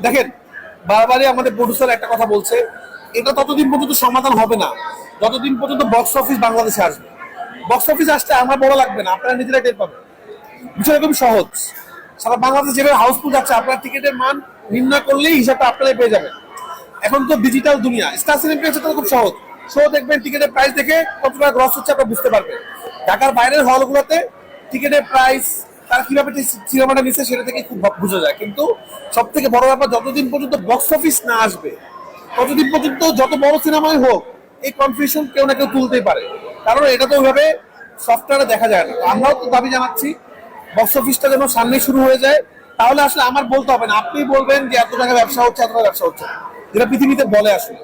দেখেন, বারবারই আমাদের প্রডিউসার একটা কথা বলছে, এটা ততদিন পর্যন্ত সমাধান হবে না যতদিন পর্যন্ত বক্স অফিস বাংলাদেশে আসবে। বক্স অফিস আসলে আমার বড় লাগবে না, আপনারা নিজেরা টের পাবেন। বিষয়টা খুব সহজ। সারা বাংলাদেশ যেভাবে হাউসফুল যাচ্ছে, আপনার টিকিটের মান নির্ণয় করলেই হিসাবটা আপনারাই পেয়ে যাবেন। এখন তো ডিজিটাল দুনিয়া, স্টার সিনেমা পেয়েছে তো খুব সহজ। শো দেখবেন, টিকিটের প্রাইস দেখে কত টাকা গ্রস হচ্ছে আপনারা বুঝতে পারবেন। ঢাকার বাইরের হলগুলোতে টিকিটের প্রাইস তারা কিভাবে সিনেমাটা নিচ্ছে সেটা থেকে খুব বোঝা যায়। কিন্তু সব থেকে বড় ব্যাপার, যতদিন পর্যন্ত বক্স অফিস না আসবে ততদিন পর্যন্ত যত বড় সিনেমাই হোক এই কনফিউশন কেউ না কেউ তুলতেই পারে। কারণ এটা তো ওইভাবে সফটওয়্যারে দেখা যায় না। তো আমরাও তো দাবি জানাচ্ছি বক্স অফিসটা যেন সামনে শুরু হয়ে যায়। তাহলে আসলে আমার বলতে হবে না, আপনি বলবেন যে এত টাকা ব্যবসা হচ্ছে, এত টাকা ব্যবসা হচ্ছে, যেটা পৃথিবীতে বলে আসলে।